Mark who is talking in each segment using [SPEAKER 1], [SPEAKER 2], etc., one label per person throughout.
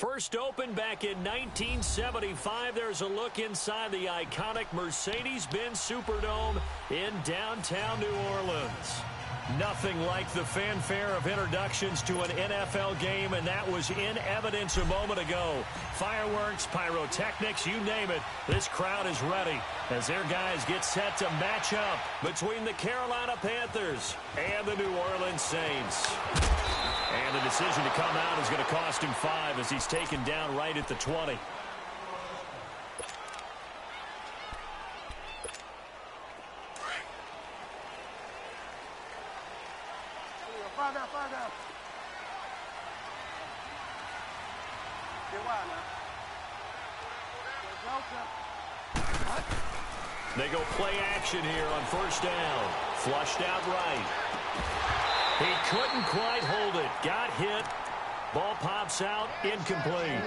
[SPEAKER 1] First opened back in 1975, there's a look inside the iconic Mercedes-Benz Superdome in downtown New Orleans. Nothing like the fanfare of introductions to an NFL game, and that was in evidence a moment ago. Fireworks, pyrotechnics, you name it, this crowd is ready as their guys get set to match up between the Carolina Panthers and the New Orleans Saints. And the decision to come out is going to cost him 5 as he's taken down right at the 20. They go play action here on first down. Flushed out right. He couldn't quite hold it. Got hit. Ball pops out. Incomplete.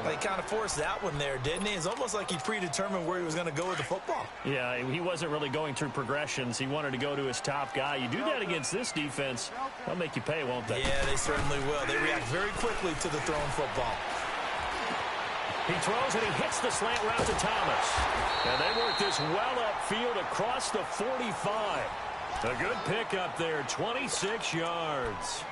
[SPEAKER 2] He kind of forced that one there, didn't he? It's almost like he predetermined where he was going to go with the football.
[SPEAKER 1] Yeah, he wasn't really going through progressions. He wanted to go to his top guy. You do that against this defense, they'll make you pay, won't they?
[SPEAKER 2] Yeah, they certainly will. They react very quickly to the thrown football.
[SPEAKER 1] He throws and he hits the slant route to Thomas. And they work this well upfield across the 45. A good pickup there, 26 yards.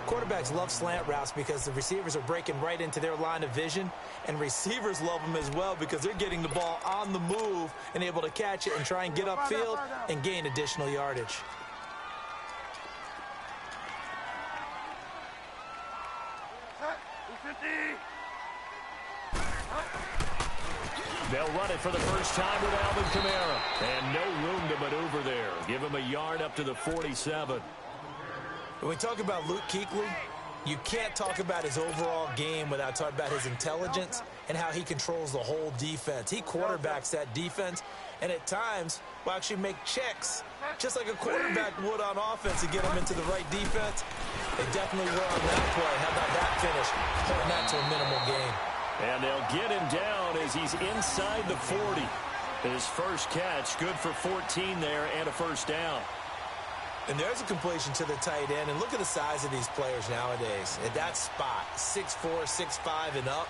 [SPEAKER 2] Quarterbacks love slant routes because the receivers are breaking right into their line of vision, and receivers love them as well because they're getting the ball on the move and able to catch it and try and get upfield and gain additional yardage.
[SPEAKER 1] They'll run it for the first time with Alvin Kamara. And no room to maneuver there. Give him a yard up to the 47.
[SPEAKER 2] When we talk about Luke Kuechly, you can't talk about his overall game without talking about his intelligence and how he controls the whole defense. He quarterbacks that defense, and at times will actually make checks, just like a quarterback would on offense to get them into the right defense. They definitely were on that play. How about that finish? Holding that to a minimal gain.
[SPEAKER 1] And they'll get him down as he's inside the 40. His first catch, good for 14 there and a first down.
[SPEAKER 2] And there's a completion to the tight end. And look at the size of these players nowadays. At that spot, 6'4", 6'5", and up.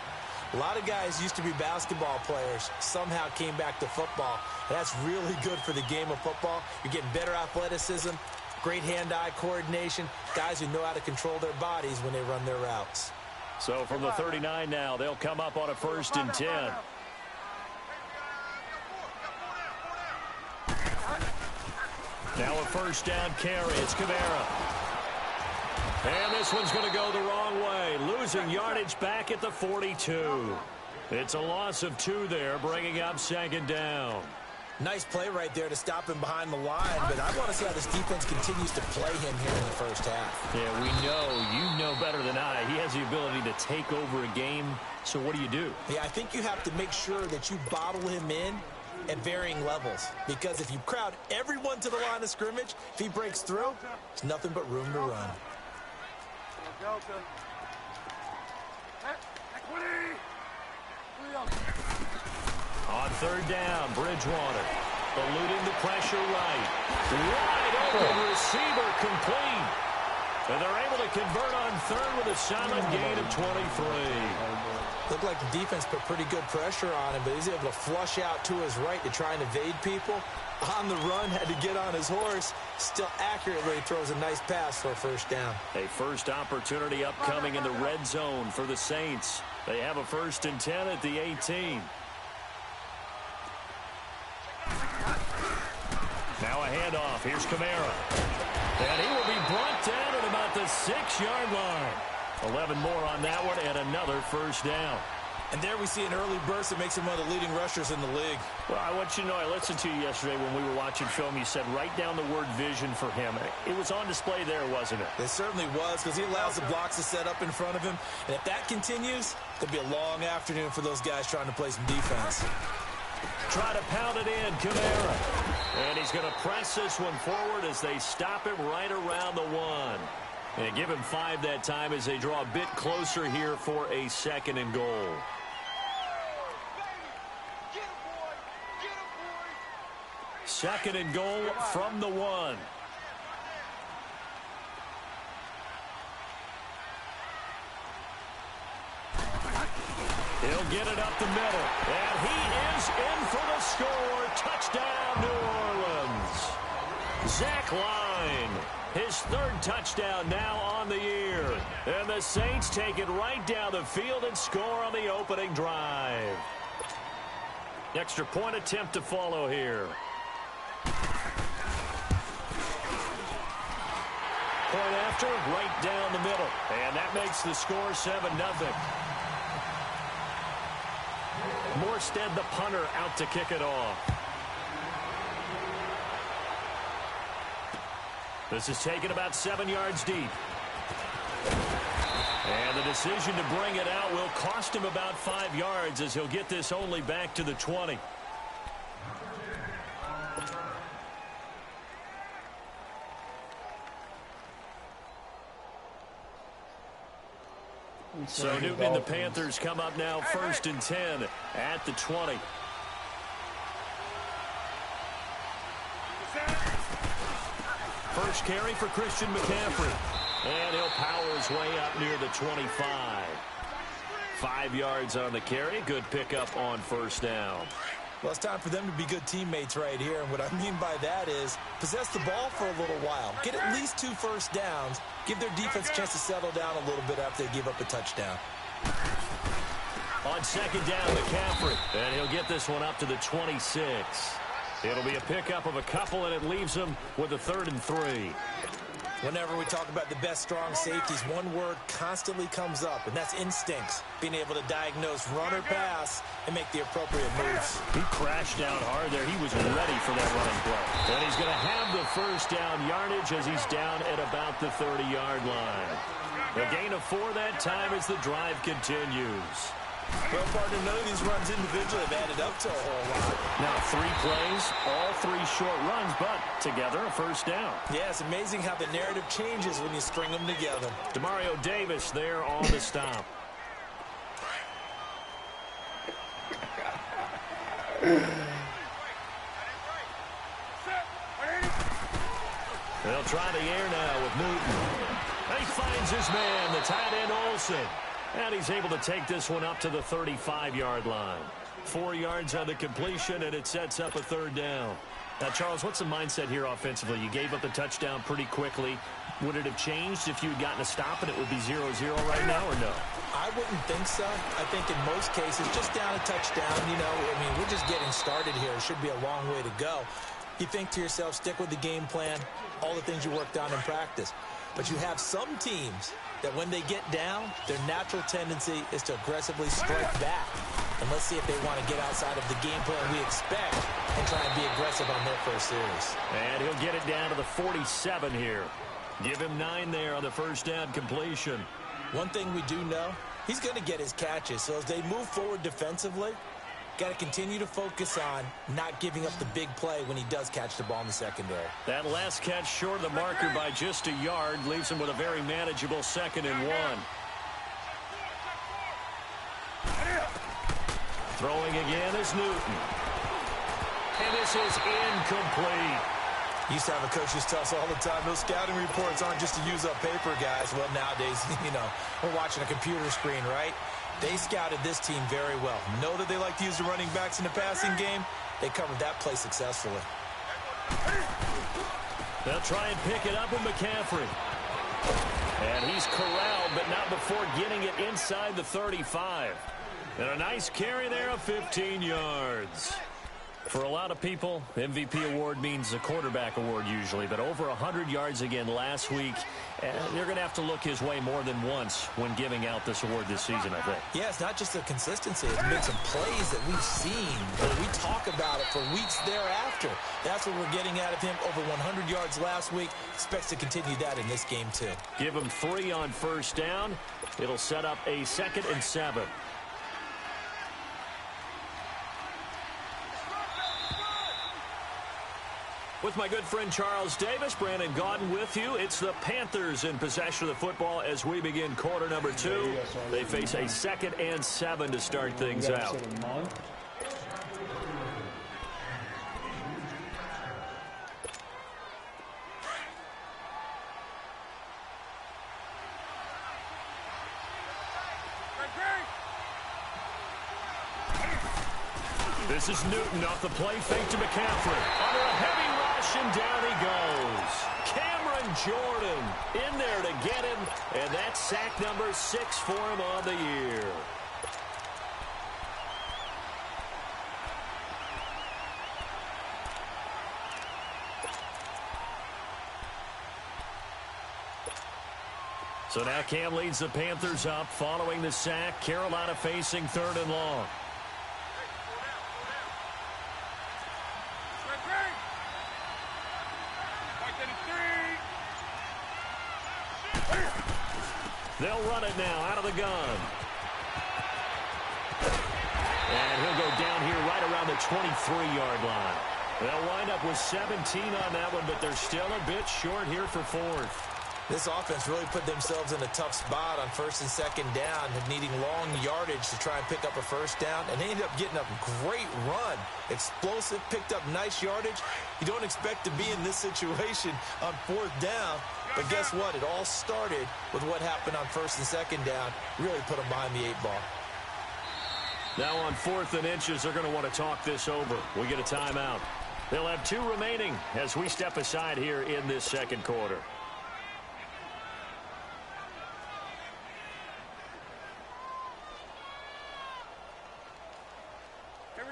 [SPEAKER 2] A lot of guys used to be basketball players, somehow came back to football. And that's really good for the game of football. You're getting better athleticism, great hand-eye coordination, guys who know how to control their bodies when they run their routes.
[SPEAKER 1] So from the 39 now, they'll come up on a 1st and 10. Now a first down carry. It's Kamara. And this one's going to go the wrong way. Losing yardage back at the 42. It's a loss of 2 there, bringing up 2nd down.
[SPEAKER 2] Nice play right there to stop him behind the line, but I want to see how this defense continues to play him here in the first half.
[SPEAKER 1] Yeah, we know, you know better than I, he has the ability to take over a game, so what do?
[SPEAKER 2] Yeah, I think you have to make sure that you bottle him in at varying levels, because if you crowd everyone to the line of scrimmage, if he breaks through, there's nothing but room to run.
[SPEAKER 1] On 3rd down, Bridgewater eluding the pressure right. Wide open receiver complete. And they're able to convert on 3rd with a solid gain of 23.
[SPEAKER 2] Looked like the defense put pretty good pressure on him, but he's able to flush out to his right to try and evade people. On the run, had to get on his horse. Still accurately throws a nice pass for a first down.
[SPEAKER 1] A first opportunity upcoming in the red zone for the Saints. They have a 1st and 10 at the 18. Now a handoff. Here's Kamara. And he will be brought down at about the 6-yard line. 11 more on that one and another first down.
[SPEAKER 2] And there we see an early burst that makes him one of the leading rushers in the league.
[SPEAKER 1] Well, I want you to know, I listened to you yesterday when we were watching film. You said write down the word vision for him. It was on display there, wasn't it?
[SPEAKER 2] It certainly was, because he allows the blocks to set up in front of him. And if that continues, it'll be a long afternoon for those guys trying to play some defense.
[SPEAKER 1] Try to pound it in, Kamara. And he's going to press this one forward as they stop him right around the 1. And give him 5 that time as they draw a bit closer here for a 2nd and goal. Second and goal from the 1. He'll get it up the middle. And he is in for the score. Touchdown, New Orleans. Zach Line, his third touchdown now on the year. And the Saints take it right down the field and score on the opening drive. Extra point attempt to follow here. Point after, right down the middle. And that makes the score 7-0. Morstead, the punter, out to kick it off. This is taken about 7 yards deep. And the decision to bring it out will cost him about 5 yards as he'll get this only back to the 20. So Newton and the Panthers come up now 1st and 10 at the 20. First carry for Christian McCaffrey. And he'll power his way up near the 25. 5 yards on the carry. Good pickup on first down.
[SPEAKER 2] Well, it's time for them to be good teammates right here. And what I mean by that is possess the ball for a little while. Get at least 2 first downs. Give their defense a chance to settle down a little bit after they give up a touchdown.
[SPEAKER 1] On second down, McCaffrey. And he'll get this one up to the 26. It'll be a pickup of a couple, and it leaves him with a 3rd and 3.
[SPEAKER 2] Whenever we talk about the best strong safeties, one word constantly comes up, and that's instincts. Being able to diagnose run or pass and make the appropriate moves.
[SPEAKER 1] He crashed down hard there. He was ready for that running play. And he's going to have the first down yardage as he's down at about the 30-yard line. A gain of 4 that time as the drive continues.
[SPEAKER 2] Well, partner, none of these runs individually have added up to a whole lot.
[SPEAKER 1] Now 3 plays, all 3 short runs, but together a first down.
[SPEAKER 2] Yeah, it's amazing how the narrative changes when you string them together.
[SPEAKER 1] Demario Davis there on the stop. They'll try the air now with Newton. And he finds his man, the tight end Olsen. And he's able to take this one up to the 35-yard line. 4 yards on the completion, and it sets up a 3rd down. Now, Charles, what's the mindset here offensively? You gave up the touchdown pretty quickly. Would it have changed if you had gotten a stop and it would be 0-0 right now, or no?
[SPEAKER 2] I wouldn't think so. I think in most cases, just down a touchdown, you know, I mean, we're just getting started here. It should be a long way to go. You think to yourself, stick with the game plan, all the things you worked on in practice. But you have some teams that when they get down, their natural tendency is to aggressively strike back. And let's see if they want to get outside of the game plan we expect and try and be aggressive on their first series.
[SPEAKER 1] And he'll get it down to the 47 here. Give him 9 there on the first down completion.
[SPEAKER 2] One thing we do know, he's going to get his catches. So as they move forward defensively, got to continue to focus on not giving up the big play when he does catch the ball in the secondary.
[SPEAKER 1] That last catch short of the marker by just a yard leaves him with a very manageable 2nd and 1. Throwing again is Newton. And this is incomplete.
[SPEAKER 2] Used to have a coach just tell us all the time, those scouting reports aren't just to use up paper, guys. Well, nowadays, you know, we're watching a computer screen, right? They scouted this team very well. Know that they like to use the running backs in the passing game. They covered that play successfully.
[SPEAKER 1] They'll try and pick it up with McCaffrey. And he's corralled, but not before getting it inside the 35. And a nice carry there of 15 yards. For a lot of people, MVP award means a quarterback award usually, but over 100 yards again last week. They're going to have to look his way more than once when giving out this award this season, I think.
[SPEAKER 2] Yeah, it's not just the consistency. It's been some plays that we've seen, but we talk about it for weeks thereafter. That's what we're getting out of him. Over 100 yards last week. Expects to continue that in this game, too.
[SPEAKER 1] Give him 3 on first down. It'll set up a 2nd and 7. With my good friend Charles Davis, Brandon Gaudin with you. It's the Panthers in possession of the football as we begin quarter number 2. They face a 2nd and 7 to start things out. This is Newton off the play fake to McCaffrey. Under a heavy rush, and down he goes. Cameron Jordan in there to get him, and that's sack number 6 for him on the year. So now Cam leads the Panthers up following the sack. Carolina facing 3rd and long. They'll run it now out of the gun. And he'll go down here right around the 23-yard line. They'll wind up with 17 on that one, but they're still a bit short here for 4th.
[SPEAKER 2] This offense really put themselves in a tough spot on 1st and 2nd down, needing long yardage to try and pick up a 1st down, and they ended up getting a great run. Explosive, picked up nice yardage. You don't expect to be in this situation on 4th down, but guess what? It all started with what happened on 1st and 2nd down. Really put them behind the 8 ball.
[SPEAKER 1] Now on 4th and inches, they're going to want to talk this over. We get a timeout. They'll have 2 remaining as we step aside here in this 2nd quarter.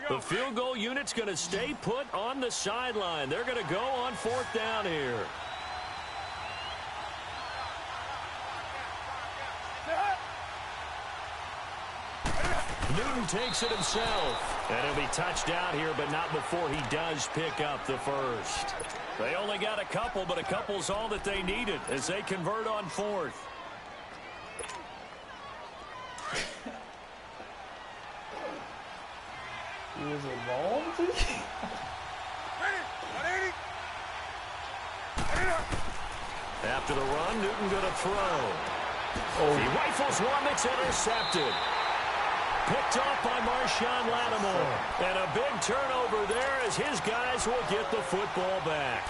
[SPEAKER 1] The field goal unit's going to stay put on the sideline. They're going to go on 4th down here. Newton takes it himself. And he'll be touched out here, but not before he does pick up the 1st. They only got a couple, but a couple's all that they needed as they convert on 4th.
[SPEAKER 3] He was involved?
[SPEAKER 1] After the run, Newton going to throw. He rifles one that's intercepted. Picked off by Marshawn Lattimore. And a big turnover there as his guys will get the football back.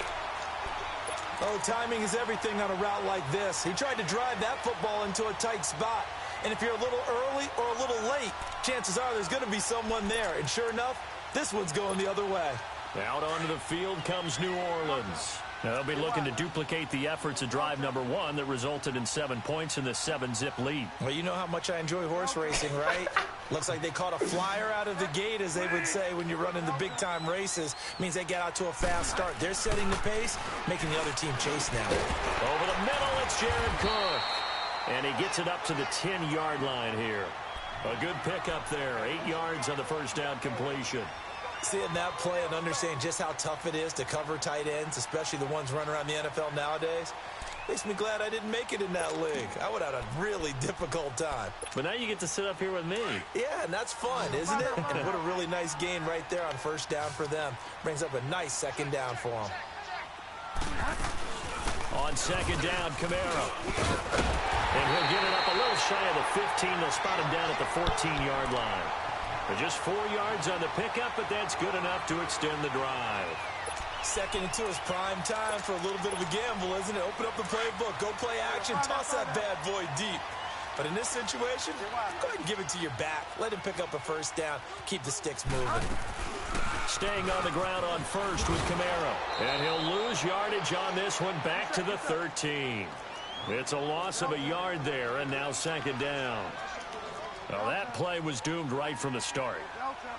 [SPEAKER 2] Oh, timing is everything on a route like this. He tried to drive that football into a tight spot. And if you're a little early or a little late, chances are there's going to be someone there. And sure enough, this one's going the other way.
[SPEAKER 1] Out onto the field comes New Orleans. Now they'll be looking to duplicate the efforts of drive number 1 that resulted in 7 points in the 7-zip lead.
[SPEAKER 2] Well, you know how much I enjoy horse racing, right? Looks like they caught a flyer out of the gate, as they would say when you're running the big-time races. Means they get out to a fast start. They're setting the pace, making the other team chase now.
[SPEAKER 1] Over the middle, it's Jared Cook. And he gets it up to the 10-yard line here. A good pickup there. 8 yards on the 1st down completion.
[SPEAKER 2] Seeing that play and understanding just how tough it is to cover tight ends, especially the ones running around the NFL nowadays, makes me glad I didn't make it in that league. I would have had a really difficult time.
[SPEAKER 1] But now you get to sit up here with me.
[SPEAKER 2] Yeah, and that's fun, isn't it? And what a really nice game right there on 1st down for them. Brings up a nice 2nd down for them.
[SPEAKER 1] On 2nd down, Camaro. And he'll get it up a little shy of the 15. They'll spot him down at the 14-yard line. Just 4 yards on the pickup, but that's good enough to extend the drive.
[SPEAKER 2] 2nd and 2 is prime time for a little bit of a gamble, isn't it? Open up the playbook, go play action, toss that bad boy deep. But in this situation, go ahead and give it to your back. Let him pick up a 1st down, keep the sticks moving.
[SPEAKER 1] Staying on the ground on 1st with Camaro. And he'll lose yardage on this one back to the 13. It's a loss of a yard there, and now 2nd down. Well, that play was doomed right from the start.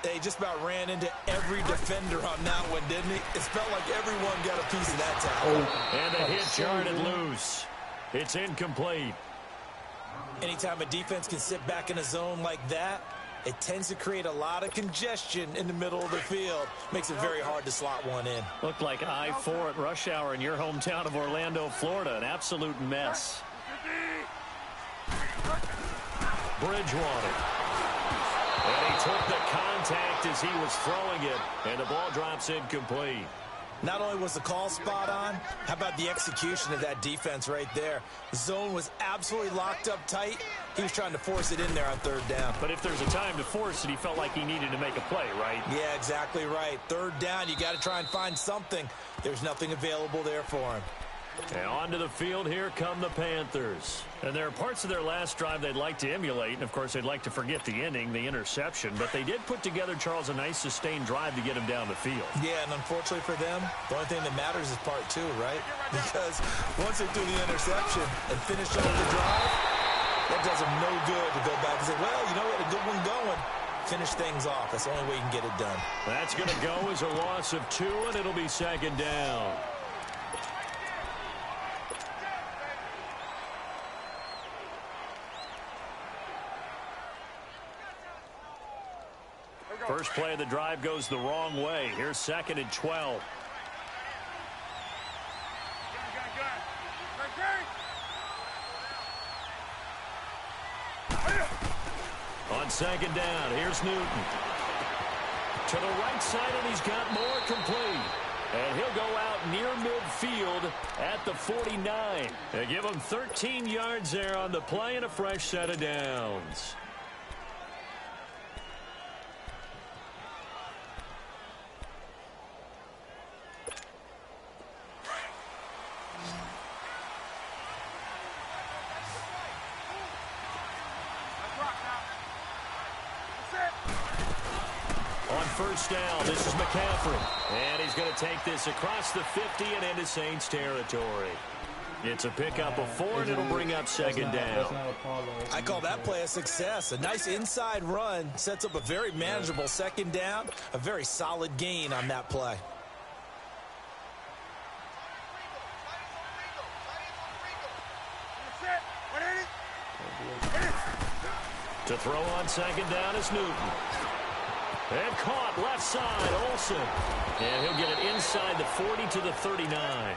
[SPEAKER 2] They just about ran into every defender on that one, didn't he? It felt like everyone got a piece of that tackle.
[SPEAKER 1] And the hit jarred loose. It's incomplete.
[SPEAKER 2] Anytime a defense can sit back in a zone like that, it tends to create a lot of congestion in the middle of the field. Makes it very hard to slot one in.
[SPEAKER 1] Looked like I-4 at rush hour in your hometown of Orlando, Florida. An absolute mess. Bridgewater. And he took the contact as he was throwing it, and the ball drops incomplete.
[SPEAKER 2] Not only was the call spot on, how about the execution of that defense right there? The zone was absolutely locked up tight. He was trying to force it in there on 3rd down.
[SPEAKER 1] But if there's a time to force it, he felt like he needed to make a play, right?
[SPEAKER 2] Yeah, exactly right. 3rd down, you got to try and find something. There's nothing available there for him.
[SPEAKER 1] And onto the field, here come the Panthers. And there are parts of their last drive they'd like to emulate, and of course they'd like to forget the inning, the interception, but they did put together, Charles, a nice sustained drive to get him down the field.
[SPEAKER 2] Yeah, and unfortunately for them, the only thing that matters is part two, right? Because once they do the interception and finish off the drive, that does them no good to go back and say, well, you know what, a good one going. Finish things off. That's the only way you can get it done.
[SPEAKER 1] That's going to go as a loss of 2, and it'll be second down. First play of the drive goes the wrong way. Here's second and 12. On second down, here's Newton. To the right side, and he's got more complete. And he'll go out near midfield at the 49. They give him 13 yards there on the play and a fresh set of downs. First down, this is McCaffrey. And he's going to take this across the 50 and into Saints territory. It's a pickup of 4, and it'll bring up second down.
[SPEAKER 2] I call that play a success. A nice inside run sets up a very manageable second down. A very solid gain on that play.
[SPEAKER 1] To throw on second down is Newton. And caught left side, Olsen. And he'll get it inside the 40 to the 39.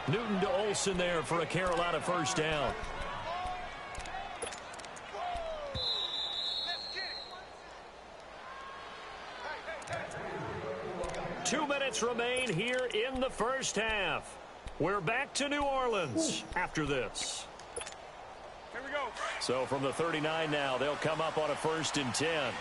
[SPEAKER 1] Newton to Olsen there for a Carolina first down. Two minutes remain here in the first half. We're back to New Orleans after this.
[SPEAKER 4] Here we go.
[SPEAKER 1] So from the 39 now, they'll come up on a 1st and 10.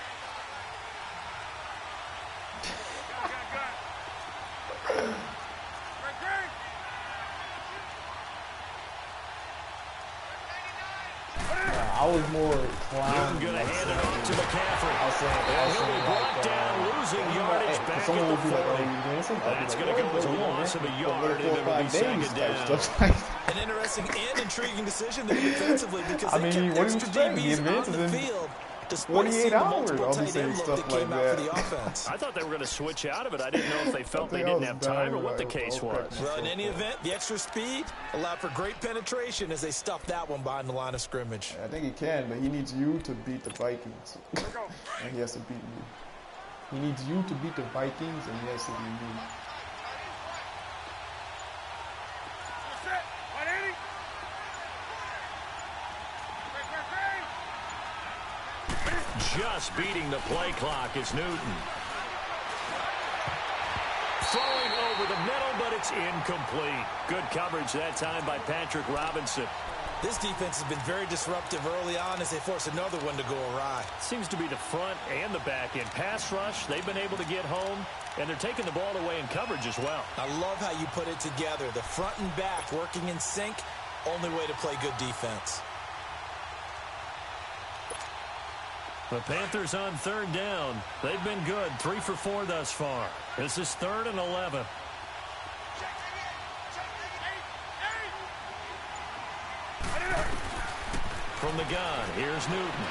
[SPEAKER 3] I was more inclined.
[SPEAKER 1] Newton going to hand it off to McCaffrey. He'll be brought down, losing yardage back at the 40. That's going to go as a loss of a yard, and it'll be second down.
[SPEAKER 2] An interesting and intriguing decision there defensively because they kept extra DBs on the field. Despite seeing the multiple tight end look that came out for the offense.
[SPEAKER 1] I thought they were going to switch out of it. I didn't know if they felt they didn't have time or what the case was.
[SPEAKER 2] Well, in any event, the extra speed allowed for great penetration as they stuffed that one behind the line of scrimmage.
[SPEAKER 5] I think he can, but he needs you to beat the Vikings. And he has to beat you. He needs you to beat the Vikings, and he has to beat you.
[SPEAKER 1] Just beating the play clock is Newton. Throwing over the middle, but it's incomplete. Good coverage that time by Patrick Robinson.
[SPEAKER 2] This defense has been very disruptive early on as they force another one to go awry.
[SPEAKER 1] Seems to be the front and the back end. Pass rush, they've been able to get home, and they're taking the ball away in coverage as well.
[SPEAKER 2] I love how you put it together. The front and back working in sync, only way to play good defense.
[SPEAKER 1] The Panthers on 3rd down. They've been good, 3 for 4 thus far. This is 3rd and 11. From the gun, here's Newton.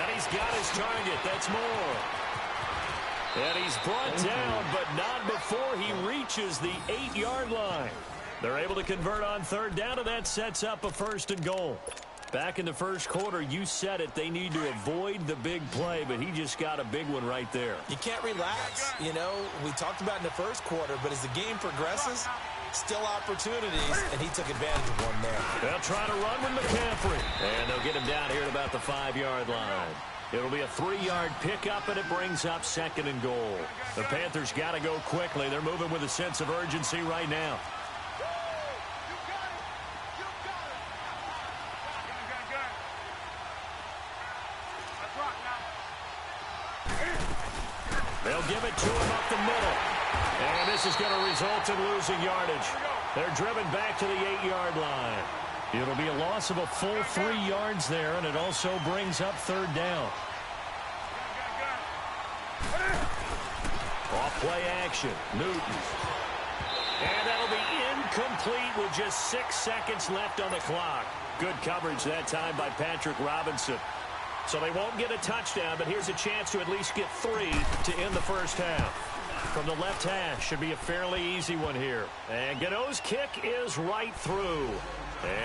[SPEAKER 1] And he's got his target. That's Moore. And he's brought down, but not before he reaches the 8-yard line. They're able to convert on 3rd down, and that sets up a 1st and goal. Back in the first quarter, you said it, they need to avoid the big play, but he just got a big one right there.
[SPEAKER 2] You can't relax. You know, we talked about in the first quarter, but as the game progresses, still opportunities, and he took advantage of one there.
[SPEAKER 1] They'll try to run with McCaffrey, and they'll get him down here at about the 5-yard line. It'll be a 3-yard pickup, and it brings up 2nd and goal. The Panthers got to go quickly. They're moving with a sense of urgency right now. They'll give it to him up the middle. And this is going to result in losing yardage. They're driven back to the 8-yard line. It'll be a loss of a full 3 yards there, and it also brings up third down. Off play action. Newton. And that'll be incomplete with just 6 seconds left on the clock. Good coverage that time by Patrick Robinson. So they won't get a touchdown, but here's a chance to at least get 3 to end the first half. From the left hash, should be a fairly easy one here. And Gano's kick is right through.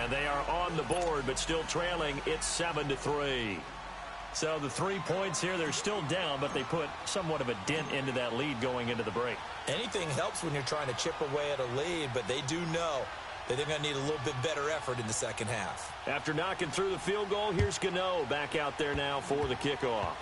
[SPEAKER 1] And they are on the board, but still trailing. It's 7-3. So the 3 points here, they're still down, but they put somewhat of a dent into that lead going into the break.
[SPEAKER 2] Anything helps when you're trying to chip away at a lead, but they do know that they're going to need a little bit better effort in the second half.
[SPEAKER 1] After knocking through the field goal, here's Gano back out there now for the kickoff.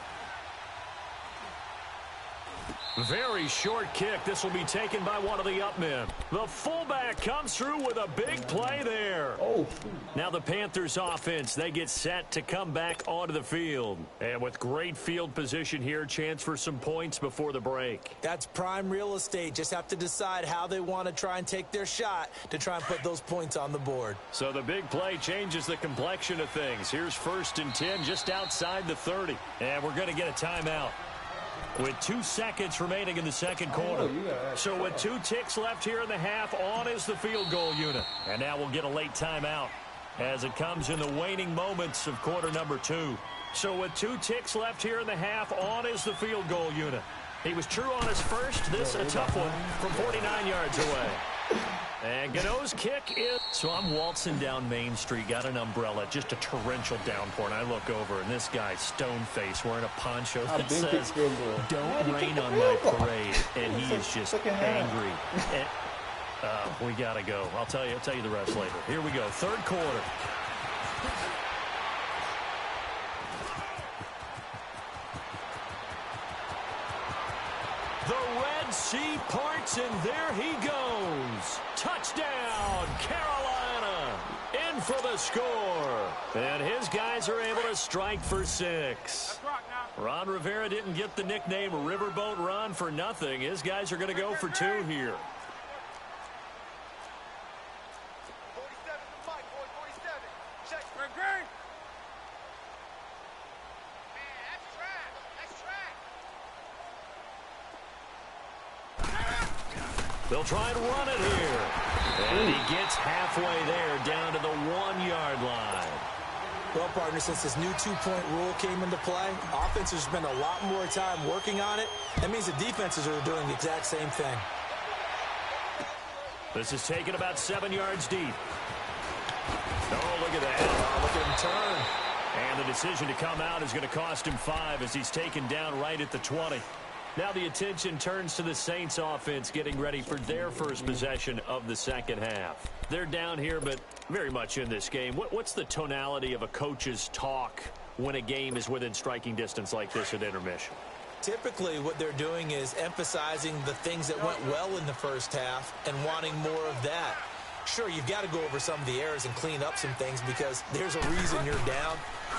[SPEAKER 1] Very short kick. This will be taken by one of the up men. The fullback comes through with a big play there.
[SPEAKER 5] Oh.
[SPEAKER 1] Now the Panthers offense, they get set to come back onto the field. And with great field position here, chance for some points before the break.
[SPEAKER 2] That's prime real estate. Just have to decide how they want to try and take their shot to try and put those points on the board.
[SPEAKER 1] So the big play changes the complexion of things. Here's 1st and 10 just outside the 30. And we're going to get a timeout with 2 seconds remaining in the second quarter. So with 2 ticks left here in the half, on is the field goal unit. And now we'll get a late timeout as it comes in the waning moments of quarter number 2. So with 2 ticks left here in the half, on is the field goal unit. He was true on his first. This a tough one from 49 yards away. And Gano's kick is... So I'm waltzing down Main Street, got an umbrella, just a torrential downpour, and I look over, and this guy's stone-faced wearing a poncho that says, "Don't rain on my parade." And he is just angry. And, we got to go. I'll tell you the rest later. Here we go, third quarter. The Red Sea parts, and there he goes. Touchdown, Carolina. In for the score. And his guys are able to strike for 6. Ron Rivera didn't get the nickname Riverboat Ron for nothing. His guys are going to go for 2 here.
[SPEAKER 4] 47 to Mike, boy, 47. Check. Green. Man, that's track.
[SPEAKER 1] They'll try and run it here. And he gets halfway there, down to the 1-yard line.
[SPEAKER 2] Well, partner, since this new 2-point rule came into play, offenses spend a lot more time working on it. That means the defenses are doing the exact same thing.
[SPEAKER 1] This is taken about 7 yards deep. Oh, look at that. Oh, look at him turn. And the decision to come out is going to cost him 5 as he's taken down right at the 20. Now the attention turns to the Saints offense getting ready for their first possession of the second half. They're down here, but very much in this game. What's the tonality of a coach's talk when a game is within striking distance like this at intermission?
[SPEAKER 2] Typically, what they're doing is emphasizing the things that went well in the first half and wanting more of that. Sure, you've got to go over some of the errors and clean up some things because there's a reason you're down.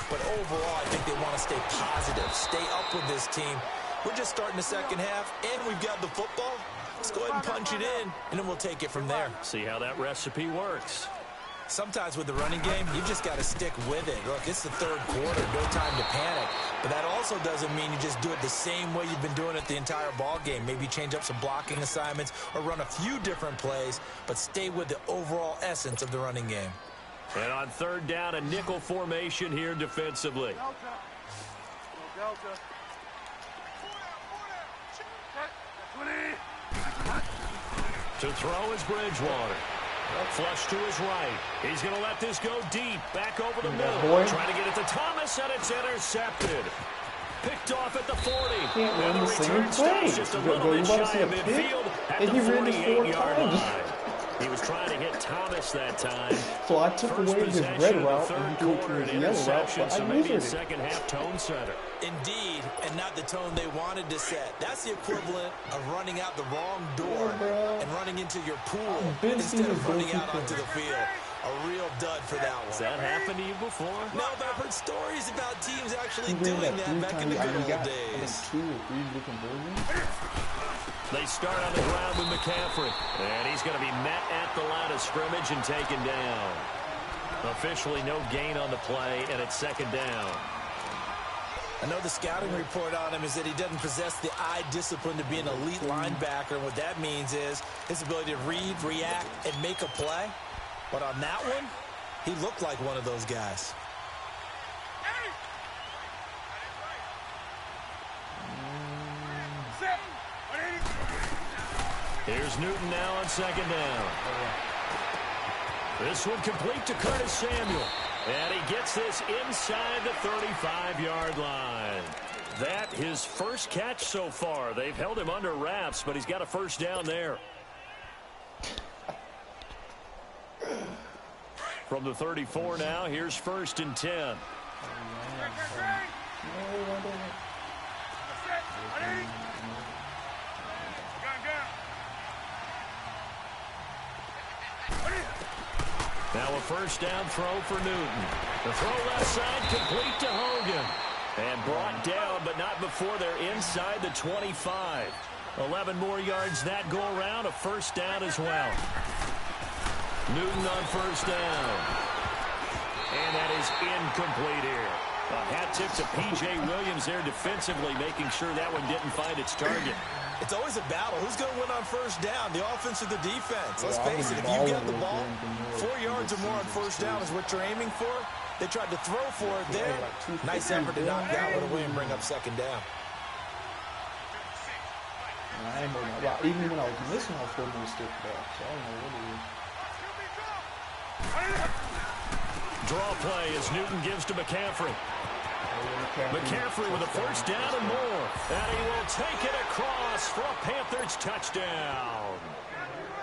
[SPEAKER 2] But overall, I think they want to stay positive, stay up with this team. We're just starting the second half, and we've got the football. Let's go ahead and punch it in, and then we'll take it from there.
[SPEAKER 1] See how that recipe works.
[SPEAKER 2] Sometimes with the running game, you just got to stick with it. Look, it's the third quarter, no time to panic. But that also doesn't mean you just do it the same way you've been doing it the entire ball game. Maybe change up some blocking assignments or run a few different plays, but stay with the overall essence of the running game.
[SPEAKER 1] And on third down, a nickel formation here defensively.
[SPEAKER 4] Delta.
[SPEAKER 1] To throw is Bridgewater. Flush to his right. He's going to let this go deep. Back over the middle. Trying to get it to Thomas, and it's intercepted. Picked off at the 40. And the return stays just a little bit shy of midfield at the 48-yard line. He was trying to hit Thomas that time.
[SPEAKER 5] So I took away his red route and he threw it to his yellow route, but
[SPEAKER 1] so
[SPEAKER 5] I
[SPEAKER 1] maybe a
[SPEAKER 5] used it.
[SPEAKER 1] second half tone setter.
[SPEAKER 2] Indeed, and not the tone they wanted to set. That's the equivalent of running out the wrong door and running into your pool instead of running out onto the field. A real dud for that one.
[SPEAKER 1] Has that happened to you before?
[SPEAKER 2] No, but I've heard stories about teams actually doing that back in the good old days.
[SPEAKER 1] They start on the ground with McCaffrey. And he's going to be met at the line of scrimmage and taken down. Officially no gain on the play, and it's second down.
[SPEAKER 2] I know the scouting report on him is that he doesn't possess the eye discipline to be an elite linebacker. And what that means is his ability to read, react, and make a play. But on that one, he looked like one of those guys.
[SPEAKER 1] Here's Newton now on second down. This one complete to Curtis Samuel. And he gets this inside the 35-yard line. That his first catch so far. They've held him under wraps, but he's got a first down there. From the 34 now, here's 1st and 10. Now a first down throw for Newton. The throw left side complete to Hogan. And brought down, but not before they're inside the 25. 11 more yards that go around. A first down as well. Newton on first down. And that is incomplete here. A hat tip to P.J. Williams there defensively, making sure that one didn't find its target.
[SPEAKER 2] It's always a battle. Who's going to win on first down, the offense or the defense? Let's face it, if you get the ball, 4 yards or more on first down is what you're aiming for. They tried to throw for it there. Nice effort to knock that one away and bring up second down.
[SPEAKER 5] I ain't gonna lie. Even when I was missing, I was still doing stiff back. So I don't know what it is.
[SPEAKER 1] Draw play as Newton gives to McCaffrey. McCaffrey with a first down and more. And he will take it across for a Panthers touchdown.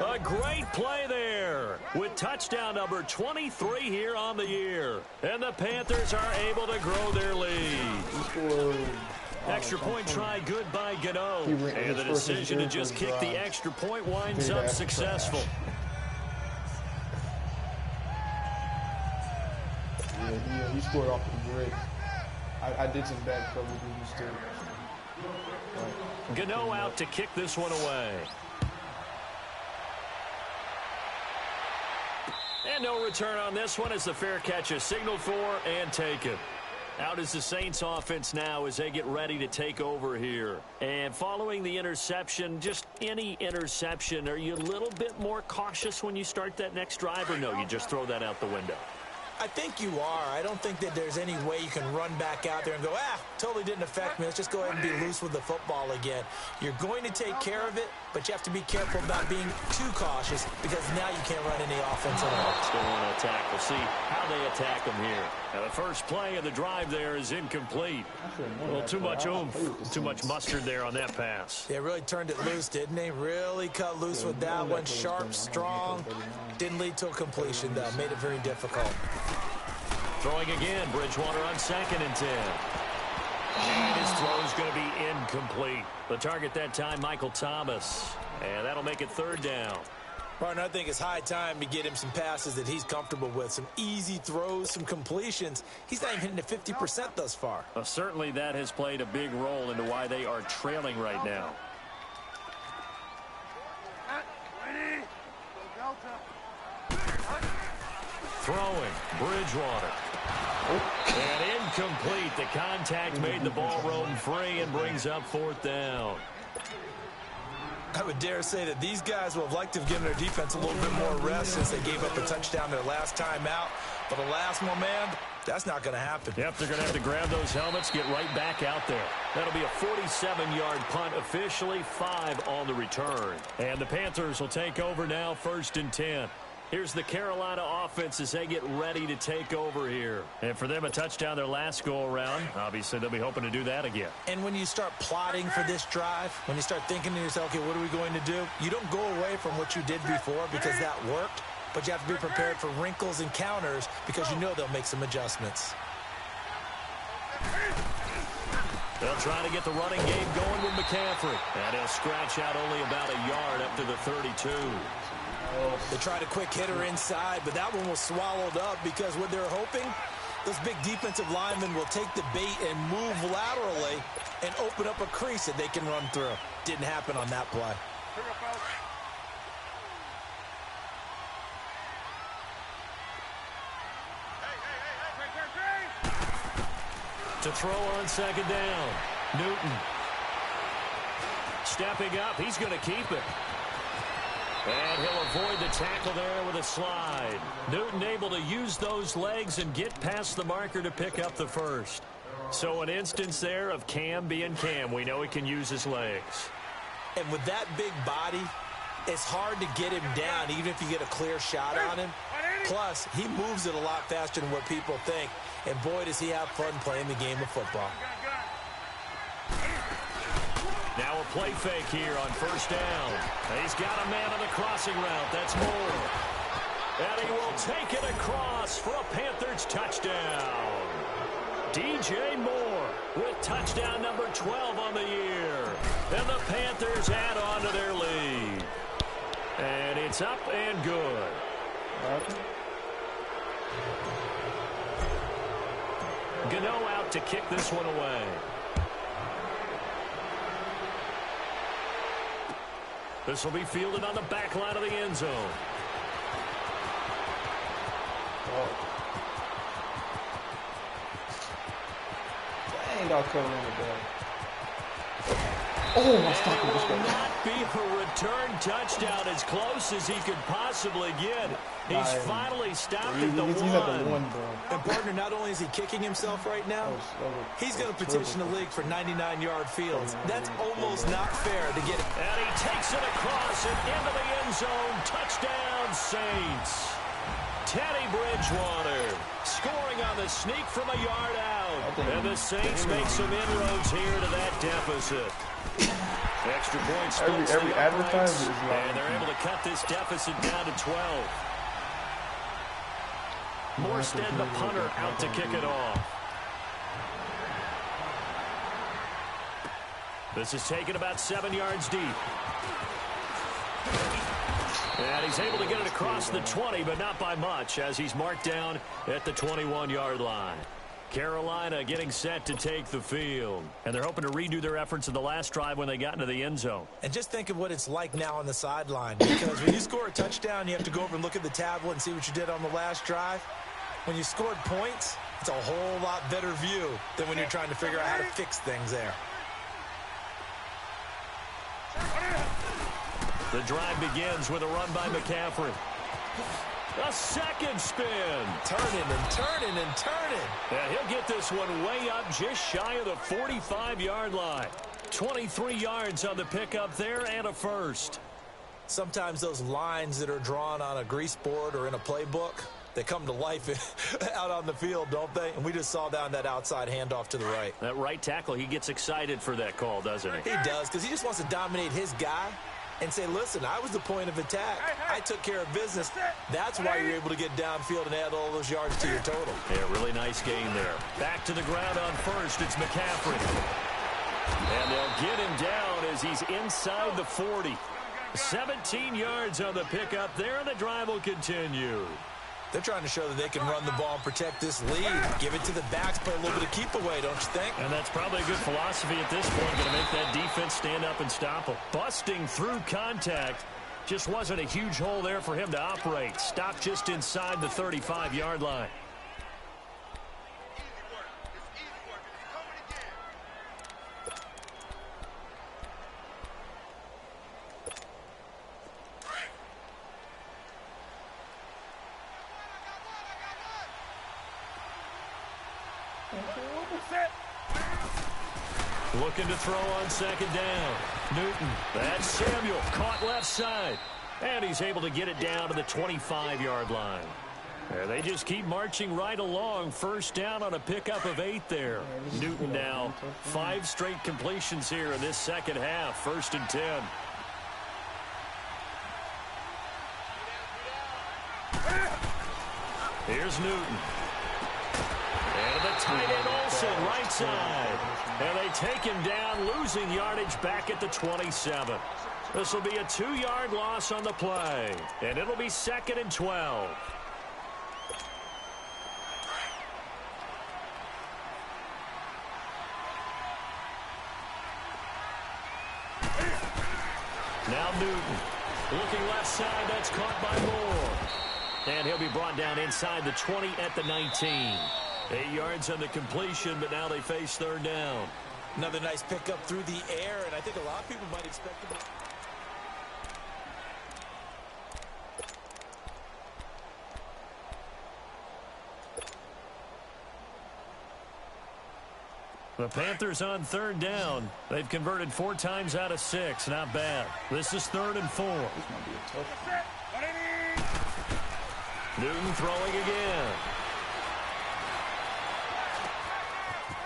[SPEAKER 1] A great play there with touchdown number 23 here on the year. And the Panthers are able to grow their lead. Extra point try good by Gano. And the decision to just kick the extra point winds up successful.
[SPEAKER 5] Yeah, he scored off the break. I did some bad coverage with him still.
[SPEAKER 1] Gano out to kick this one away. And no return on this one as the fair catch is signaled for and taken. Out is the Saints offense now as they get ready to take over here. And following the interception, just any interception, are you a little bit more cautious when you start that next drive, or no, you just throw that out the window?
[SPEAKER 2] I think you are. I don't think that there's any way you can run back out there and go, totally didn't affect me. Let's just go ahead and be loose with the football again. You're going to take care of it, but you have to be careful about being too cautious because now you can't run any offense at all.
[SPEAKER 1] Still want to attack. We'll see how they attack them here. Now, the first play of the drive there is incomplete. A little too much oomph, too much mustard there on that pass.
[SPEAKER 2] They really turned it loose, didn't they? Really cut loose with that one. Sharp, strong. Didn't lead to a completion, though. Made it very difficult.
[SPEAKER 1] Throwing again, Bridgewater on 2nd and 10. And his throw is going to be incomplete. The target that time, Michael Thomas. And that'll make it 3rd down.
[SPEAKER 2] Partner, I think it's high time to get him some passes that he's comfortable with. Some easy throws, some completions. He's not even hitting to 50% thus far.
[SPEAKER 1] Certainly that has played a big role into why they are trailing right now. Throwing, Bridgewater. And incomplete. The contact made the ball roam free and brings up 4th down.
[SPEAKER 2] I would dare say that these guys will have liked to have given their defense a little bit more rest since they gave up a touchdown their last time out. But alas, my man, that's not going to happen.
[SPEAKER 1] Yep, they're going to have to grab those helmets, get right back out there. That'll be a 47-yard punt, officially 5 on the return. And the Panthers will take over now, 1st and 10. Here's the Carolina offense as they get ready to take over here. And for them, a touchdown their last go-around. Obviously, they'll be hoping to do that again.
[SPEAKER 2] And when you start plotting for this drive, when you start thinking to yourself, okay, what are we going to do? You don't go away from what you did before because that worked, but you have to be prepared for wrinkles and counters because you know they'll make some adjustments.
[SPEAKER 1] They'll try to get the running game going with McCaffrey. And he'll scratch out only about a yard up to the 32.
[SPEAKER 2] They tried a quick hitter inside, but that one was swallowed up because what they're hoping Those big defensive linemen will take the bait and move laterally and open up a crease that they can run through. Didn't happen on that play.
[SPEAKER 1] To throw on second down, Newton. Stepping up, he's going to keep it. And he'll avoid the tackle there with a slide. Newton able to use those legs and get past the marker to pick up the first. So an instance there of Cam being Cam. We know he can use his legs.
[SPEAKER 2] And with that big body, it's hard to get him down even if you get a clear shot on him. Plus, he moves it a lot faster than what people think. And boy, does he have fun playing the game of football.
[SPEAKER 1] Now a play fake here on first down. He's got a man on the crossing route. That's Moore. And he will take it across for a Panthers touchdown. DJ Moore with touchdown number 12 on the year. And the Panthers add on to their lead. And it's up and good. Gano out to kick this one away. This will be fielded on the back line of the end zone.
[SPEAKER 5] Dang, I'll cover in the back. Oh, my stop was going
[SPEAKER 1] not be a return touchdown as close as he could possibly get. He's finally stopped at the
[SPEAKER 5] he's
[SPEAKER 1] one.
[SPEAKER 5] at the one, bro.
[SPEAKER 2] And, partner, not only is he kicking himself right now, he's going to petition the league for 99-yard fields. That's almost not fair to get it.
[SPEAKER 1] And he takes it across and into the end zone. Touchdown, Saints. Teddy Bridgewater scoring on the sneak from a yard out. And the Saints make some inroads here to that deficit. Extra points.
[SPEAKER 5] Every advertiser is like,
[SPEAKER 1] and they're able to cut this deficit down to 12. Morstead, the punter, out to kick it off. This is taken about 7 yards deep. And he's able to get it across the 20, but not by much, as he's marked down at the 21-yard line. Carolina getting set to take the field. And they're hoping to redo their efforts in the last drive when they got into the end zone.
[SPEAKER 2] And just think of what it's like now on the sideline. Because when you score a touchdown, you have to go over and look at the tablet and see what you did on the last drive. When you scored points, it's a whole lot better view than when you're trying to figure out how to fix things there.
[SPEAKER 1] The drive begins with a run by McCaffrey. A second spin.
[SPEAKER 2] Turning and turning and turning.
[SPEAKER 1] And he'll get this one way up just shy of the 45-yard line. 23 yards on the pickup there and a first.
[SPEAKER 2] Sometimes those lines that are drawn on a grease board or in a playbook, they come to life out on the field, don't they? And we just saw down that outside handoff to the right.
[SPEAKER 1] That right tackle, he gets excited for that call, doesn't he?
[SPEAKER 2] He does, because he just wants to dominate his guy and say, listen, I was the point of attack. I took care of business. That's why you're able to get downfield and add all those yards to your total.
[SPEAKER 1] Yeah, really nice gain there. Back to the ground on first. It's McCaffrey. And they'll get him down as he's inside the 40. 17 yards on the pickup there, and the drive will continue.
[SPEAKER 2] They're trying to show that they can run the ball and protect this lead. Give it to the backs, play a little bit of keep away, don't you think?
[SPEAKER 1] And that's probably a good philosophy at this point, going to make that defense stand up and stop them. Busting through contact. Just wasn't a huge hole there for him to operate. Stopped just inside the 35-yard line. Looking to throw on second down. Newton. That's Samuel. Caught left side. And he's able to get it down to the 25-yard line. There, they just keep marching right along. First down on a pickup of 8 there. Newton now 5 straight completions here in this second half. 1st and 10. Here's Newton. And the tight end Olsen, right side. And they take him down, losing yardage back at the 27. This will be a 2-yard loss on the play. And it'll be 2nd and 12. Now Newton. Looking left side. That's caught by Moore. And he'll be brought down inside the 20 at the 19. 8 yards on the completion, but now they face third down.
[SPEAKER 2] Another nice pickup through the air, and I think a lot of people might expect him to...
[SPEAKER 1] The Panthers on third down. They've converted 4 times out of 6. Not bad. This is 3rd and 4.
[SPEAKER 5] This might be a tough one.
[SPEAKER 1] Newton throwing again.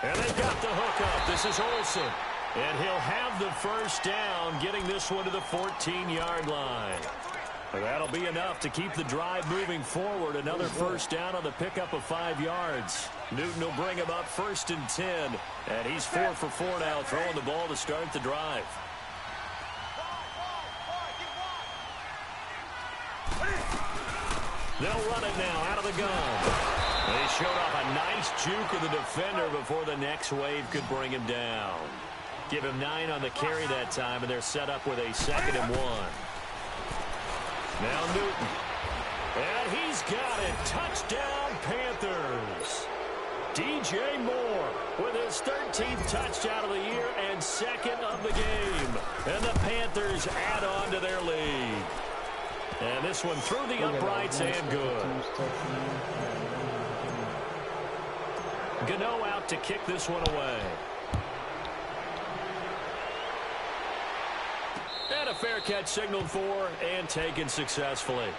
[SPEAKER 1] And they've got the hook up. This is Olsen. And he'll have the first down, getting this one to the 14-yard line. That'll be enough to keep the drive moving forward. Another first down on the pickup of 5 yards. Newton will bring him up 1st and 10. And he's 4 for 4 now, throwing the ball to start the drive. They'll run it now out of the gun. They showed off a nice juke of the defender before the next wave could bring him down. Give him 9 on the carry that time, and they're set up with a 2nd and 1. Now Newton. And he's got it. Touchdown, Panthers. DJ Moore with his 13th touchdown of the year and 2nd of the game. And the Panthers add on to their lead. And this one through the uprights and good. Gano out to kick this one away. And a fair catch signaled for and taken successfully.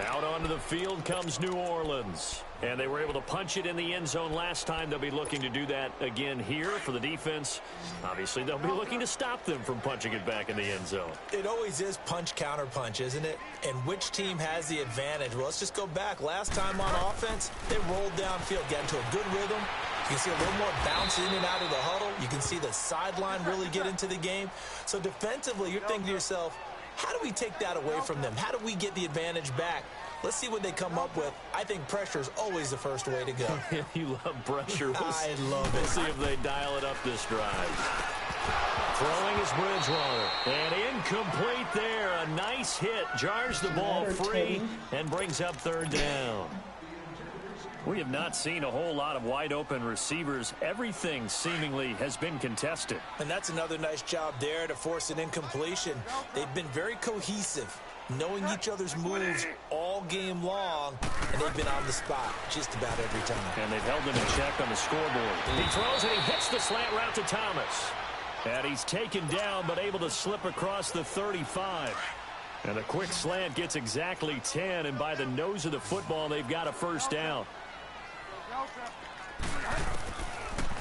[SPEAKER 1] Out onto the field comes New Orleans. And they were able to punch it in the end zone last time. They'll be looking to do that again here for the defense. Obviously, they'll be looking to stop them from punching it back in the end zone.
[SPEAKER 2] It always is punch, counter punch, isn't it? And which team has the advantage? Well, let's just go back. Last time on offense, they rolled downfield, got into a good rhythm. You can see a little more bounce in and out of the huddle. You can see the sideline really get into the game. So defensively, you're thinking to yourself, how do we take that away from them? How do we get the advantage back? Let's see what they come up with. I think pressure is always the first way to go.
[SPEAKER 1] You love pressure.
[SPEAKER 2] I love it.
[SPEAKER 1] We'll see if they dial it up this drive. Throwing is Bridgewater. And incomplete there. A nice hit. Jars the ball free and brings up third down. We have not seen a whole lot of wide-open receivers. Everything seemingly has been contested.
[SPEAKER 2] And that's another nice job there to force an incompletion. They've been very cohesive, knowing each other's moves all game long, and they've been on the spot just about every time.
[SPEAKER 1] And they've held him in check on the scoreboard. He throws and he hits the slant route to Thomas. And he's taken down but able to slip across the 35. And a quick slant gets exactly 10, and by the nose of the football, they've got a first down.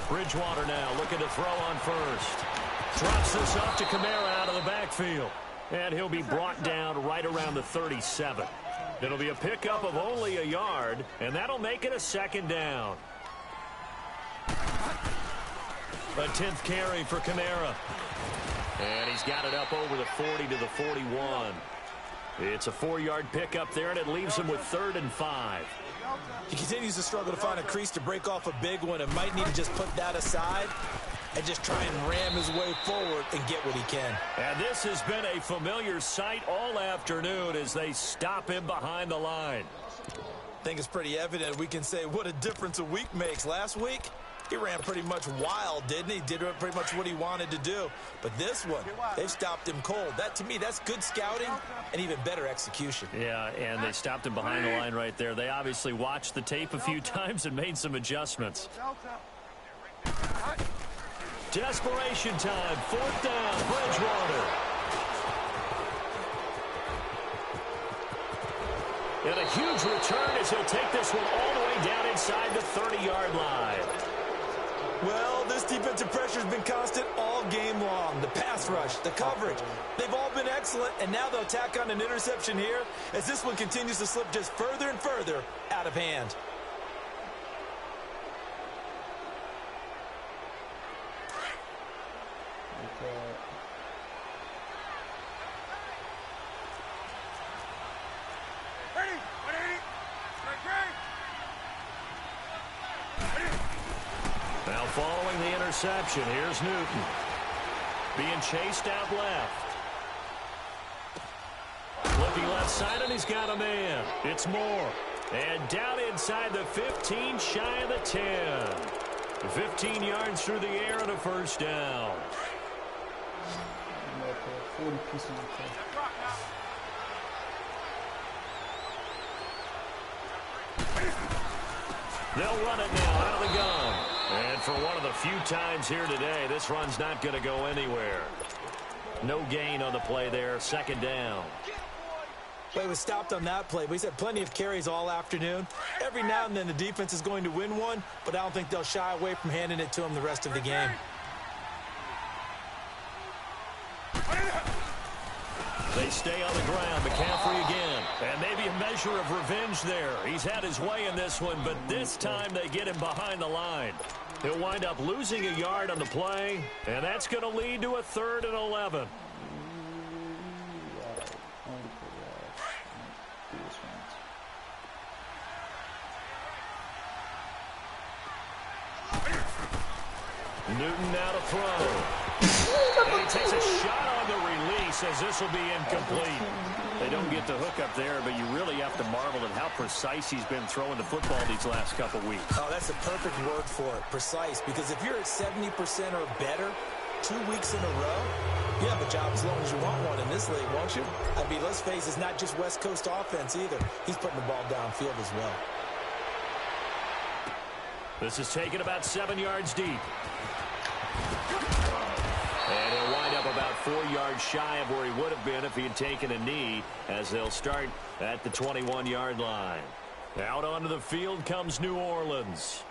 [SPEAKER 1] Bridgewater now looking to throw on first. Drops this up to Kamara out of the backfield. And he'll be brought down right around the 37. It'll be a pickup of only a yard, and that'll make it a second down. A 10th carry for Kamara. And he's got it up over the 40 to the 41. It's a 4-yard pickup there, and it leaves him with 3rd and 5.
[SPEAKER 2] He continues to struggle to find a crease to break off a big one and might need to just put that aside and just try and ram his way forward and get what he can.
[SPEAKER 1] And this has been a familiar sight all afternoon as they stop him behind the line.
[SPEAKER 2] I think it's pretty evident. We can say what a difference a week makes. Last week, he ran pretty much wild, didn't he? Did pretty much what he wanted to do. But this one, they've stopped him cold. That, to me, that's good scouting and even better execution.
[SPEAKER 1] Yeah, and they stopped him behind the line right there. They obviously watched the tape a few times and made some adjustments. Desperation time. 4th down, Bridgewater. And a huge return as he'll take this one all the way down inside the 30-yard line.
[SPEAKER 2] Well, this defensive pressure has been constant all game long. The pass rush, the coverage, they've all been excellent, and now they'll tack on an interception here as this one continues to slip just further and further out of hand.
[SPEAKER 1] Now following the interception, here's Newton. Being chased out left. looking left side, and he's got a man. It's Moore. And down inside the 15, shy of the 10. 15 yards through the air and a first down.
[SPEAKER 5] 40 pieces of play.
[SPEAKER 1] They'll run it now out of the gun. And for one of the few times here today, this run's not going to go anywhere. No gain on the play there, second down.
[SPEAKER 2] Well, he was stopped on that play, but he's had plenty of carries all afternoon. Every now and then the defense is going to win one, but I don't think they'll shy away from handing it to him the rest of the game.
[SPEAKER 1] They stay on the ground. McCaffrey again. And maybe a measure of revenge there. He's had his way in this one, but this time they get him behind the line. He'll wind up losing a yard on the play, and that's going to lead to a 3rd and 11. Newton now to throw. And he takes a shot on the release as this will be incomplete. They don't get the hook up there, but you really have to marvel at how precise he's been throwing the football these last couple weeks.
[SPEAKER 2] Oh, that's the perfect word for it, precise, because if you're at 70% or better 2 weeks in a row, you have a job as long as you want one in this league, won't you? I mean, let's face it, it's not just West Coast offense either. He's putting the ball downfield as well.
[SPEAKER 1] This is taken about 7 yards deep. And he'll wind up about 4 yards shy of where he would have been if he had taken a knee, as they'll start at the 21-yard line. Out onto the field comes New Orleans.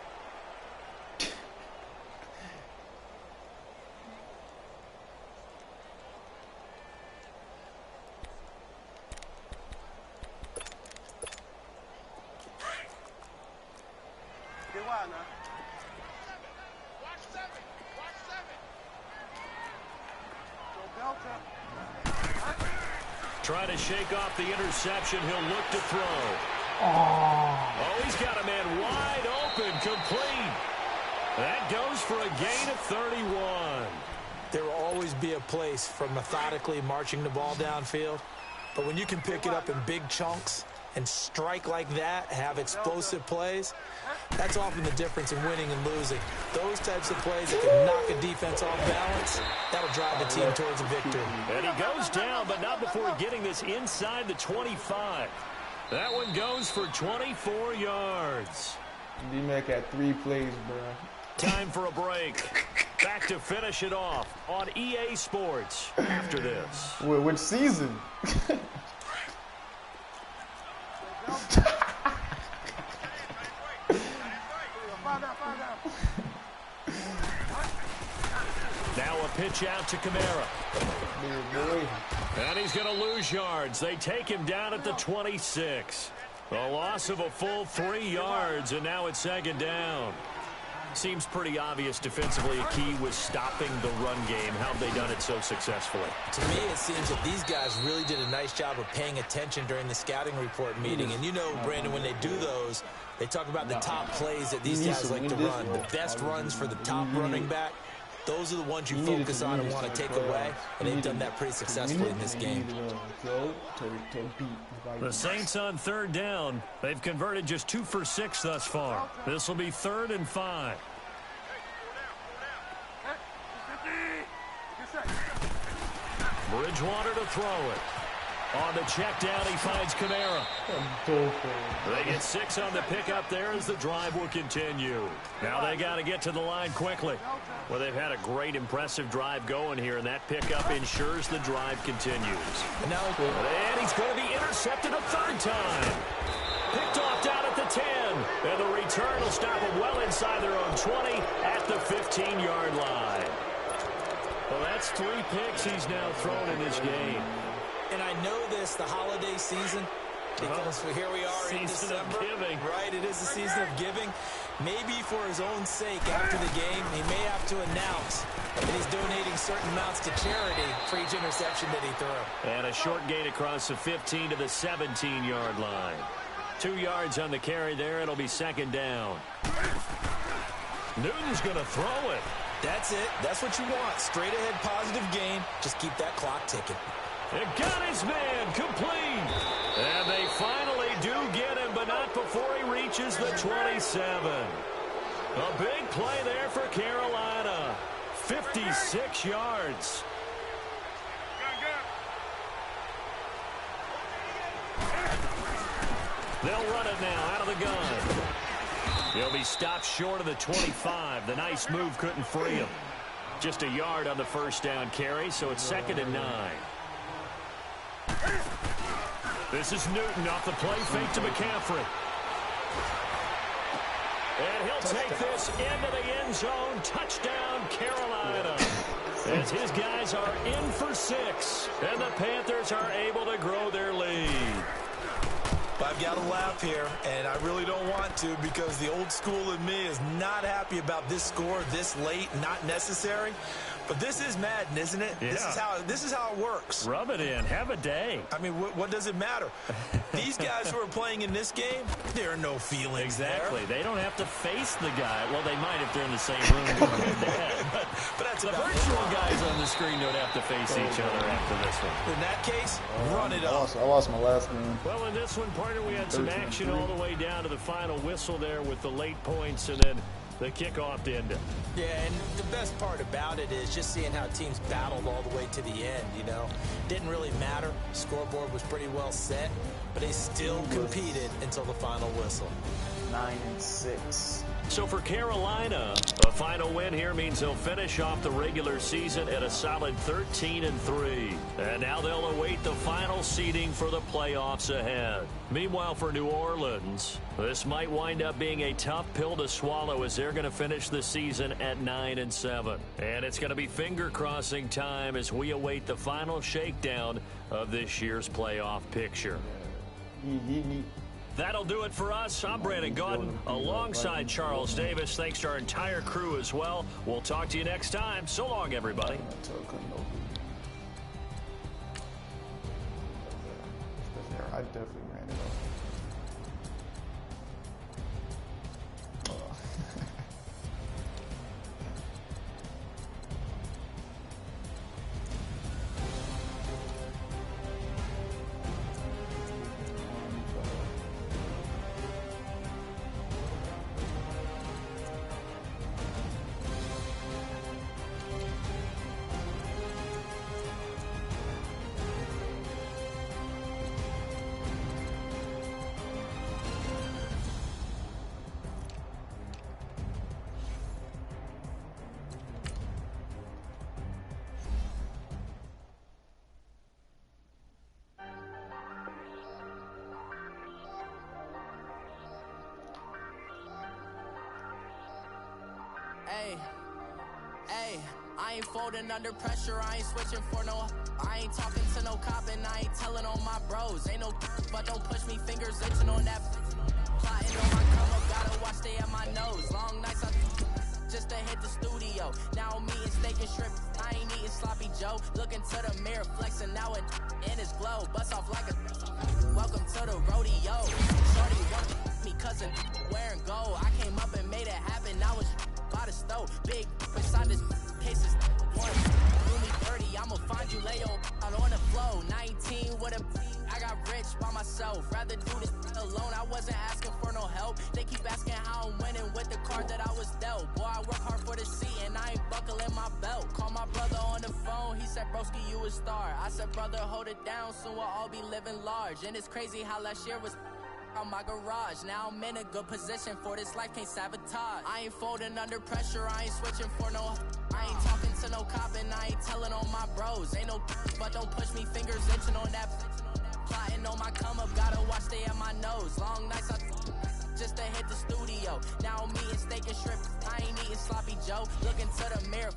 [SPEAKER 1] Trying to shake off the interception. He'll look to throw. Oh, he's got a man wide open, complete. That goes for a gain of 31.
[SPEAKER 2] There will always be a place for methodically marching the ball downfield. But when you can pick it up in big chunks and strike like that, have explosive plays, that's often the difference in winning and losing. Those types of plays that can knock a defense off balance, that'll drive the team towards a victory.
[SPEAKER 1] And he goes down, but not before getting this inside the 25. That one goes for 24 yards.
[SPEAKER 5] D-Mac had 3 plays, bro.
[SPEAKER 1] Time for a break. Back to finish it off on EA Sports after this.
[SPEAKER 5] Which season? Now a pitch out to Kamara. And he's going to lose yards. They take him down at the 26. A loss of a full 3 yards, and now it's second down. Seems pretty obvious defensively. A key was stopping the run game. How have they done it so successfully?
[SPEAKER 2] To me, it seems that these guys really did a nice job of paying attention during the scouting report meeting. And you know, Brandon, when they do those, they talk about the top plays that these guys like to run. The best runs for the top running back. Those are the ones you focus on and want to take away, and they've done that pretty successfully in this game.
[SPEAKER 1] The Saints on third down. They've converted just 2 for 6 thus far. This will be 3rd and 5. Bridgewater to throw it. On the check down, he finds Kamara. They get 6 on the pickup there as the drive will continue. Now they got to get to the line quickly. Well, they've had a great, impressive drive going here, and that pickup ensures the drive continues. And he's going to be intercepted a 3rd time. Picked off down at the 10. And the return will stop them well inside their own 20 at the 15-yard line. Well, that's 3 picks he's now thrown in this game.
[SPEAKER 2] And I know this, the holiday season, because here we are in December.
[SPEAKER 1] Giving.
[SPEAKER 2] Right, it is the season of giving. Maybe for his own sake after the game, he may have to announce that he's donating certain amounts to charity for each interception that he threw.
[SPEAKER 1] And a short gain across the 15 to the 17-yard line. 2 yards on the carry there. It'll be second down. Newton's going to throw it.
[SPEAKER 2] That's it. That's what you want. Straight ahead positive gain. Just keep that clock ticking.
[SPEAKER 1] It got his man complete. And they finally do get him, but not before he reaches the 27. A big play there for Carolina. 56 yards. They'll run it now out of the gun. He'll be stopped short of the 25. The nice move couldn't free him. Just a yard on the first down carry, so it's 2nd and 9. This is Newton off the play fake to McCaffrey. And he'll take this into the end zone. Touchdown, Carolina. As his guys are in for 6. And the Panthers are able to grow their lead.
[SPEAKER 2] I've got to laugh here, and I really don't want to because the old school in me is not happy about this score this late, not necessary. But this is Madden, isn't it?
[SPEAKER 1] Yeah.
[SPEAKER 2] This is how it works.
[SPEAKER 1] Rub it in. Have a day.
[SPEAKER 2] I mean, what does it matter? These guys who are playing in this game, there are no feelings
[SPEAKER 1] Exactly.
[SPEAKER 2] there.
[SPEAKER 1] They don't have to face the guy. Well, they might if they're in the same room.
[SPEAKER 2] But that's
[SPEAKER 1] the
[SPEAKER 2] about
[SPEAKER 1] virtual guys on the screen don't have to face each other after this one.
[SPEAKER 2] In that case, run it up.
[SPEAKER 3] I lost my last game.
[SPEAKER 1] Well, in this one, partner, we had some action all the way down to the final whistle there with the late points and then the kickoff to end it.
[SPEAKER 2] Yeah, and the best part about it is just seeing how teams battled all the way to the end, you know. Didn't really matter. Scoreboard was pretty well set, but they still competed until the final whistle.
[SPEAKER 3] 9-6.
[SPEAKER 1] So for Carolina, a final win here means they'll finish off the regular season at a solid 13-3. And now they'll await the final seeding for the playoffs ahead. Meanwhile, for New Orleans, this might wind up being a tough pill to swallow as they're going to finish the season at 9-7. And it's going to be finger-crossing time as we await the final shakedown of this year's playoff picture. That'll do it for us. I'm Brandon Gaudin alongside Charles Davis. Thanks to our entire crew as well. We'll talk to you next time. So long, everybody.
[SPEAKER 3] I definitely ran it off.
[SPEAKER 6] Hey, I ain't folding under pressure, I ain't switching for no. I ain't talking to no cop and I ain't telling on my bros. Ain't no but don't push me, fingers itching on that. Plotting on my come up, gotta watch stay at my nose. Long nights just to hit the studio. Now I'm eating steak and shrimp, I ain't eating sloppy Joe. Looking to the mirror, flexing now and in his glow. Bust off like a welcome to the rodeo. Shorty want me cousin wearing gold. I came up and made it happen, I was by the stove. Big beside this case is one. Do me dirty, I'ma find you lay out on the flow. 19 with a I got rich by myself. Rather do this alone, I wasn't asking for no help. They keep asking how I'm winning with the card that I was dealt. Boy, I work hard for the seat and I ain't buckling my belt. Call my brother on the phone, he said, broski, you a star. I said, brother, hold it down, soon we'll all be living large. And it's crazy how last year was on my garage. Now I'm in a good position for this life, can't sabotage. I ain't folding under pressure, I ain't switching for no. I ain't talking to no cop and I ain't telling on my bros. Ain't no but don't push me, fingers itching on that. Plotting on my come up, gotta watch stay at my nose. Long nights just to hit the studio. Now I'm eating steak and shrimp, I ain't eating sloppy Joe. Looking to the mirror.